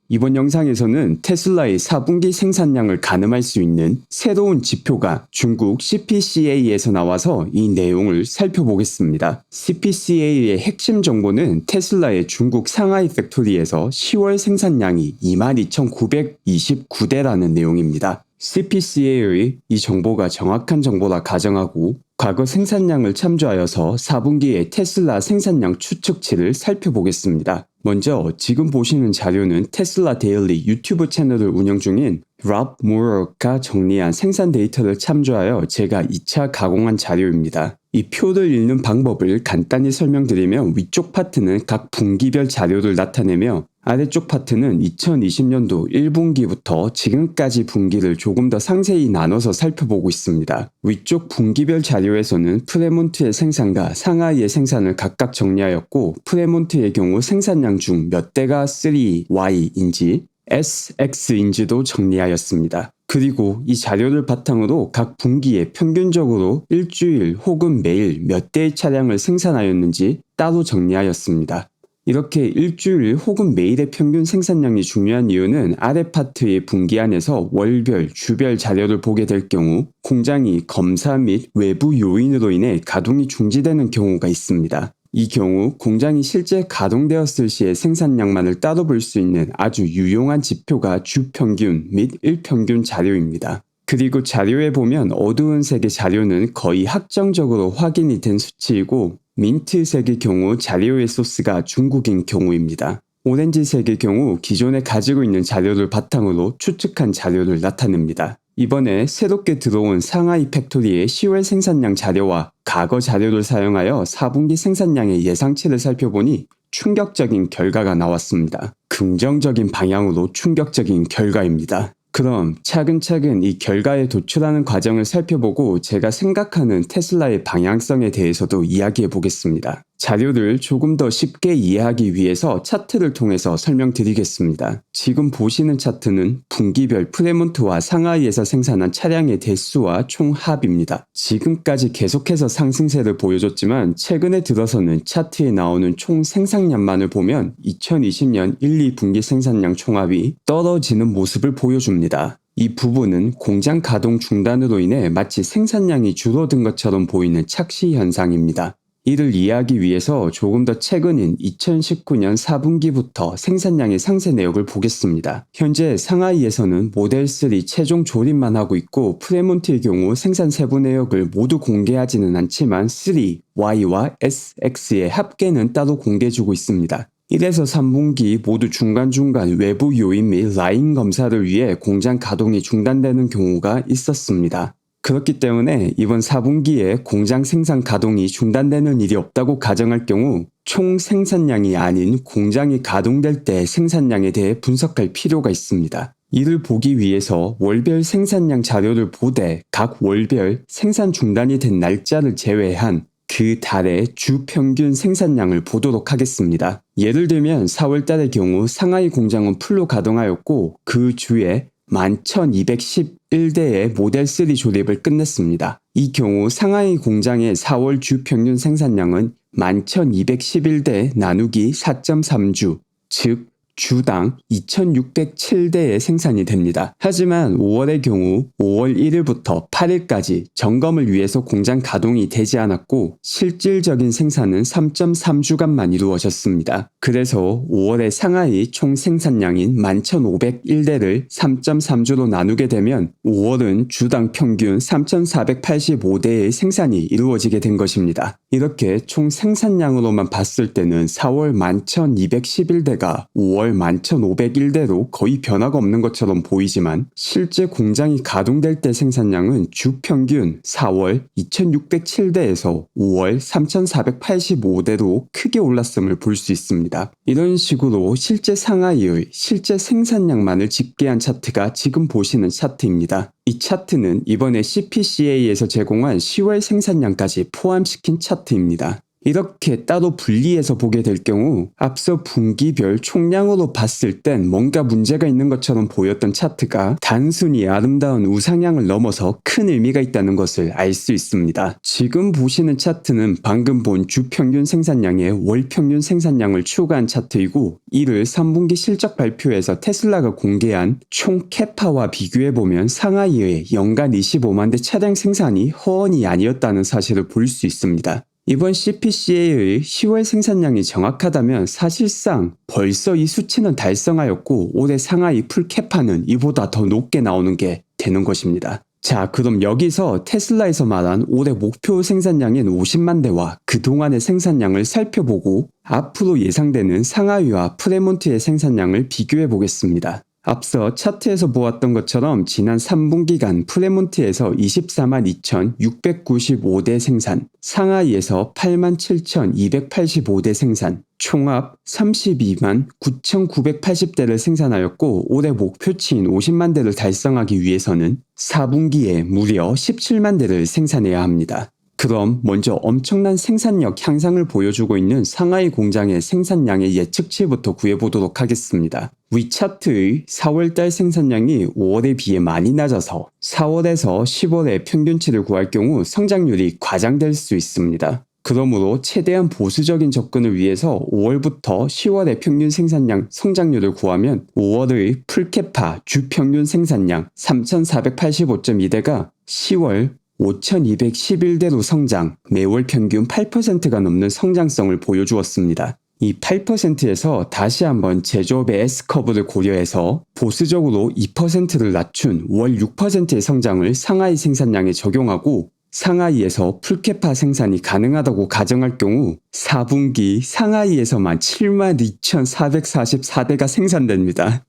이번 영상에서는 테슬라의 4분기 생산량을 가늠할 수 있는 새로운 지표가 중국 CPCA에서 나와서 이 내용을 살펴보겠습니다. CPCA의 핵심 정보는 테슬라의 중국 상하이 팩토리에서 10월 생산량이 22,929대라는 내용입니다. CPCA의 이 정보가 정확한 정보라 가정하고 과거 생산량을 참조하여서 4분기의 테슬라 생산량 추측치를 살펴보겠습니다. 먼저 지금 보시는 자료는 테슬라 데일리 유튜브 채널을 운영 중인 랍 모어가 정리한 생산 데이터를 참조하여 제가 2차 가공한 자료입니다. 이 표를 읽는 방법을 간단히 설명드리면 위쪽 파트는 각 분기별 자료를 나타내며 아래쪽 파트는 2020년도 1분기부터 지금까지 분기를 조금 더 상세히 나눠서 살펴보고 있습니다. 위쪽 분기별 자료에서는 프레몬트의 생산과 상하이의 생산을 각각 정리하였고 프레몬트의 경우 생산량 중 몇 대가 3Y인지 SX인지도 정리하였습니다. 그리고 이 자료를 바탕으로 각 분기에 평균적으로 일주일 혹은 매일 몇 대의 차량을 생산하였는지 따로 정리하였습니다. 이렇게 일주일 혹은 매일의 평균 생산량이 중요한 이유는 아래 파트의 분기 안에서 월별, 주별 자료를 보게 될 경우 공장이 검사 및 외부 요인으로 인해 가동이 중지되는 경우가 있습니다. 이 경우 공장이 실제 가동되었을 시의 생산량만을 따로 볼 수 있는 아주 유용한 지표가 주평균 및 일평균 자료입니다. 그리고 자료에 보면 어두운 색의 자료는 거의 확정적으로 확인이 된 수치이고 민트색의 경우 자료의 소스가 중국인 경우입니다. 오렌지색의 경우 기존에 가지고 있는 자료를 바탕으로 추측한 자료를 나타냅니다. 이번에 새롭게 들어온 상하이 팩토리의 10월 생산량 자료와 과거 자료를 사용하여 4분기 생산량의 예상치를 살펴보니 충격적인 결과가 나왔습니다. 긍정적인 방향으로 충격적인 결과입니다. 그럼 차근차근 이 결과에 도출하는 과정을 살펴보고 제가 생각하는 테슬라의 방향성에 대해서도 이야기해 보겠습니다. 자료를 조금 더 쉽게 이해하기 위해서 차트를 통해서 설명드리겠습니다. 지금 보시는 차트는 분기별 프레몬트와 상하이에서 생산한 차량의 대수와 총합입니다. 지금까지 계속해서 상승세를 보여줬지만 최근에 들어서는 차트에 나오는 총 생산량만을 보면 2020년 1, 2분기 생산량 총합이 떨어지는 모습을 보여줍니다. 이 부분은 공장 가동 중단으로 인해 마치 생산량이 줄어든 것처럼 보이는 착시 현상입니다. 이를 이해하기 위해서 조금 더 최근인 2019년 4분기부터 생산량의 상세 내역을 보겠습니다. 현재 상하이에서는 모델3 최종 조립만 하고 있고 프레몬트의 경우 생산 세부 내역을 모두 공개하지는 않지만 3, Y와 SX의 합계는 따로 공개해주고 있습니다. 1에서 3분기 모두 중간중간 외부 요인 및 라인 검사를 위해 공장 가동이 중단되는 경우가 있었습니다. 그렇기 때문에 이번 4분기에 공장 생산 가동이 중단되는 일이 없다고 가정할 경우 총 생산량이 아닌 공장이 가동될 때 생산량에 대해 분석할 필요가 있습니다. 이를 보기 위해서 월별 생산량 자료를 보되 각 월별 생산 중단이 된 날짜를 제외한 그 달의 주 평균 생산량을 보도록 하겠습니다. 예를 들면 4월달의 경우 상하이 공장은 풀로 가동하였고 그 주에 11,211대의 모델3 조립을 끝냈습니다. 이 경우 상하이 공장의 4월 주 평균 생산량은 11,211대 나누기 4.3주, 즉 주당 2,607대의 생산이 됩니다. 하지만 5월의 경우 5월 1일부터 8일까지 점검을 위해서 공장 가동이 되지 않았고 실질적인 생산은 3.3주간만 이루어졌습니다. 그래서 5월의 상하이 총 생산량인 11,501대를 3.3주로 나누게 되면 5월은 주당 평균 3,485대의 생산이 이루어지게 된 것입니다. 이렇게 총 생산량으로만 봤을 때는 4월 11,211대가 5월 11,501대로 거의 변화가 없는 것처럼 보이지만 실제 공장이 가동될 때 생산량은 주 평균 4월 2,607대에서 5월 3,485대로 크게 올랐음을 볼 수 있습니다. 이런 식으로 실제 상하이의 실제 생산량만을 집계한 차트가 지금 보시는 차트입니다. 이 차트는 이번에 CPCA에서 제공한 10월 생산량까지 포함시킨 차트입니다. 이렇게 따로 분리해서 보게 될 경우 앞서 분기별 총량으로 봤을 땐 뭔가 문제가 있는 것처럼 보였던 차트가 단순히 아름다운 우상향을 넘어서 큰 의미가 있다는 것을 알 수 있습니다. 지금 보시는 차트는 방금 본 주평균 생산량의 월평균 생산량을 추가한 차트이고, 이를 3분기 실적 발표에서 테슬라가 공개한 총 캐파와 비교해보면 상하이의 연간 25만 대 차량 생산이 허언이 아니었다는 사실을 볼 수 있습니다. 이번 CPCA의 10월 생산량이 정확하다면 사실상 벌써 이 수치는 달성하였고, 올해 상하이 풀캐파는 이보다 더 높게 나오는 게 되는 것입니다. 자, 그럼 여기서 테슬라에서 말한 올해 목표 생산량인 50만 대와 그동안의 생산량을 살펴보고 앞으로 예상되는 상하이와 프레몬트의 생산량을 비교해 보겠습니다. 앞서 차트에서 보았던 것처럼 지난 3분기간 프레몬트에서 24만 2,695대 생산, 상하이에서 8만 7,285대 생산, 총합 32만 9,980대를 생산하였고, 올해 목표치인 50만 대를 달성하기 위해서는 4분기에 무려 17만 대를 생산해야 합니다. 그럼 먼저 엄청난 생산력 향상을 보여주고 있는 상하이 공장의 생산량의 예측치부터 구해보도록 하겠습니다. 위 차트의 4월달 생산량이 5월에 비해 많이 낮아서 4월에서 10월의 평균치를 구할 경우 성장률이 과장될 수 있습니다. 그러므로 최대한 보수적인 접근을 위해서 5월부터 10월의 평균 생산량 성장률을 구하면 5월의 풀캐파 주평균 생산량 3,485.2대가 10월 5,211대로 성장, 매월 평균 8%가 넘는 성장성을 보여주었습니다. 이 8%에서 다시 한번 제조업의 S커브를 고려해서 보수적으로 2%를 낮춘 월 6%의 성장을 상하이 생산량에 적용하고, 상하이에서 풀캐파 생산이 가능하다고 가정할 경우 4분기 상하이에서만 72,444대가 생산됩니다.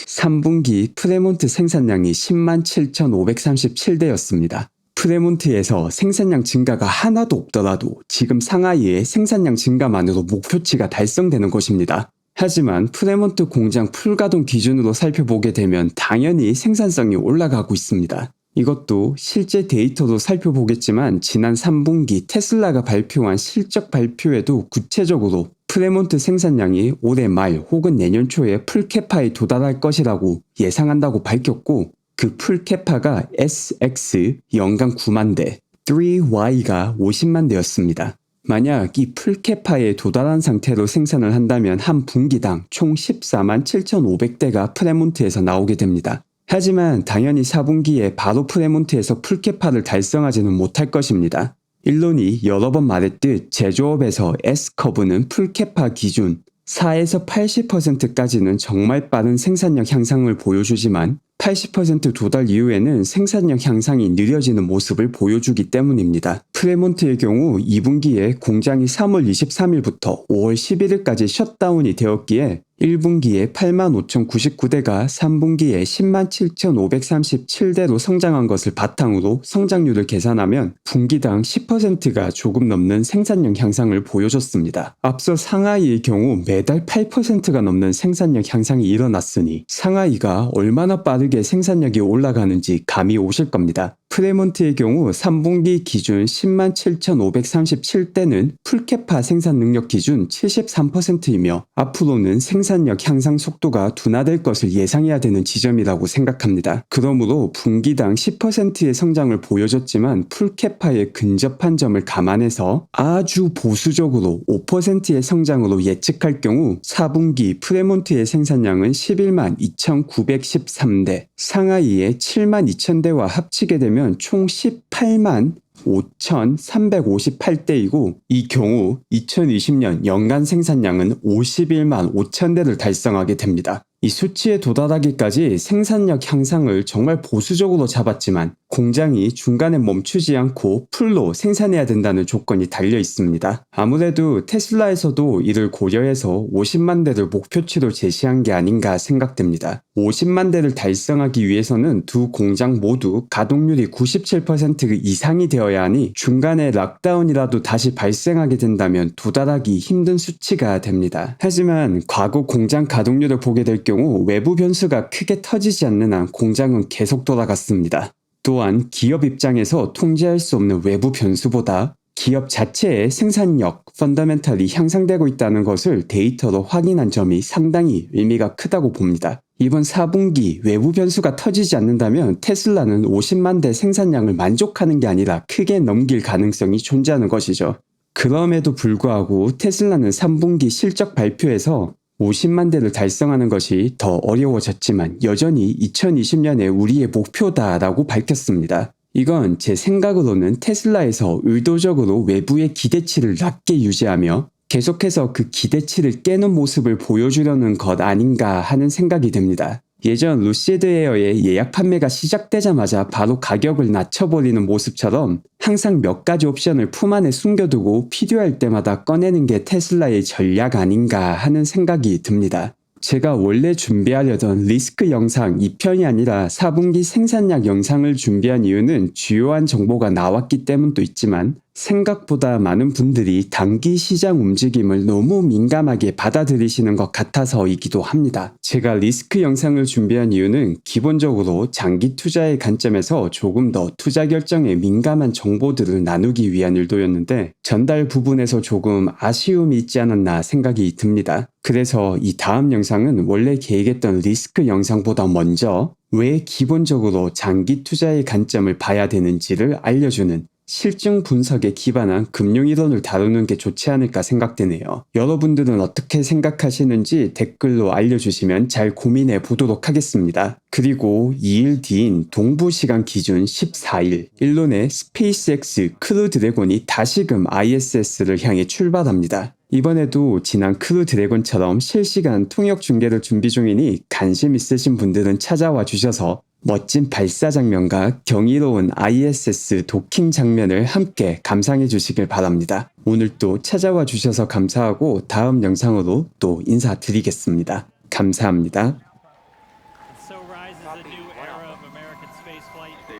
3분기 프레몬트 생산량이 10만 7,537대였습니다. 프레몬트에서 생산량 증가가 하나도 없더라도 지금 상하이의 생산량 증가만으로 목표치가 달성되는 것입니다. 하지만 프레몬트 공장 풀가동 기준으로 살펴보게 되면 당연히 생산성이 올라가고 있습니다. 이것도 실제 데이터도 살펴보겠지만 지난 3분기 테슬라가 발표한 실적 발표에도 구체적으로 프레몬트 생산량이 올해 말 혹은 내년 초에 풀캐파에 도달할 것이라고 예상한다고 밝혔고, 그 풀캐파가 SX 연간 9만 대, 3Y가 50만 대였습니다. 만약 이 풀캐파에 도달한 상태로 생산을 한다면 한 분기당 총 14만 7,500대가 프레몬트에서 나오게 됩니다. 하지만 당연히 4분기에 바로 프레몬트에서 풀캐파를 달성하지는 못할 것입니다. 일론이 여러 번 말했듯 제조업에서 S커브는 풀캐파 기준 4에서 80%까지는 정말 빠른 생산력 향상을 보여주지만 80% 도달 이후에는 생산력 향상이 느려지는 모습을 보여주기 때문입니다. 프레몬트의 경우 2분기에 공장이 3월 23일부터 5월 11일까지 셧다운이 되었기에 1분기에 85,099대가 3분기에 10만 7,537대로 성장한 것을 바탕으로 성장률을 계산하면 분기당 10%가 조금 넘는 생산력 향상을 보여줬습니다. 앞서 상하이의 경우 매달 8%가 넘는 생산력 향상이 일어났으니 상하이가 얼마나 빠르게 생산력이 올라가는지 감이 오실 겁니다. 프레몬트의 경우 3분기 기준 10만 7,537대는 풀캐파 생산 능력 기준 73%이며 앞으로는 생산력 향상 속도가 둔화될 것을 예상해야 되는 지점이라고 생각합니다. 그러므로 분기당 10%의 성장을 보여줬지만 풀캐파에 근접한 점을 감안해서 아주 보수적으로 5%의 성장으로 예측할 경우 4분기 프레몬트의 생산량은 11만 2,913대, 상하이의 7만 2,000대와 합치게 되면 총 18만 5,358대이고, 이 경우 2020년 연간 생산량은 51만 5천대를 달성하게 됩니다. 이 수치에 도달하기까지 생산력 향상을 정말 보수적으로 잡았지만 공장이 중간에 멈추지 않고 풀로 생산해야 된다는 조건이 달려 있습니다. 아무래도 테슬라에서도 이를 고려해서 50만 대를 목표치로 제시한 게 아닌가 생각됩니다. 50만 대를 달성하기 위해서는 두 공장 모두 가동률이 97% 이상이 되어야 하니 중간에 락다운이라도 다시 발생하게 된다면 도달하기 힘든 수치가 됩니다. 하지만 과거 공장 가동률을 보게 될 경우 외부 변수가 크게 터지지 않는 한 공장은 계속 돌아갔습니다. 또한 기업 입장에서 통제할 수 없는 외부 변수보다 기업 자체의 생산력, 펀더멘털이 향상되고 있다는 것을 데이터로 확인한 점이 상당히 의미가 크다고 봅니다. 이번 4분기 외부 변수가 터지지 않는다면 테슬라는 50만 대 생산량을 만족하는 게 아니라 크게 넘길 가능성이 존재하는 것이죠. 그럼에도 불구하고 테슬라는 3분기 실적 발표에서 50만 대를 달성하는 것이 더 어려워졌지만 여전히 2020년에 우리의 목표다라고 밝혔습니다. 이건 제 생각으로는 테슬라에서 의도적으로 외부의 기대치를 낮게 유지하며 계속해서 그 기대치를 깨는 모습을 보여주려는 것 아닌가 하는 생각이 듭니다. 예전 루시드 에어의 예약 판매가 시작되자마자 바로 가격을 낮춰버리는 모습처럼 항상 몇 가지 옵션을 품 안에 숨겨두고 필요할 때마다 꺼내는 게 테슬라의 전략 아닌가 하는 생각이 듭니다. 제가 원래 준비하려던 리스크 영상 2편이 아니라 4분기 생산량 영상을 준비한 이유는 주요한 정보가 나왔기 때문도 있지만 생각보다 많은 분들이 단기 시장 움직임을 너무 민감하게 받아들이시는 것 같아서이기도 합니다. 제가 리스크 영상을 준비한 이유는 기본적으로 장기 투자의 관점에서 조금 더 투자 결정에 민감한 정보들을 나누기 위한 의도였는데 전달 부분에서 조금 아쉬움이 있지 않았나 생각이 듭니다. 그래서 이 다음 영상은 원래 계획했던 리스크 영상보다 먼저 왜 기본적으로 장기 투자의 관점을 봐야 되는지를 알려주는 실증 분석에 기반한 금융이론을 다루는 게 좋지 않을까 생각되네요. 여러분들은 어떻게 생각하시는지 댓글로 알려주시면 잘 고민해 보도록 하겠습니다. 그리고 2일 뒤인 동부시간 기준 14일, 일론의 스페이스X 크루 드래곤이 다시금 ISS를 향해 출발합니다. 이번에도 지난 크루 드래곤처럼 실시간 통역 중계를 준비 중이니 관심 있으신 분들은 찾아와 주셔서 멋진 발사 장면과 경이로운 ISS 도킹 장면을 함께 감상해 주시길 바랍니다. 오늘 또 찾아와 주셔서 감사하고 다음 영상으로 또 인사드리겠습니다. 감사합니다.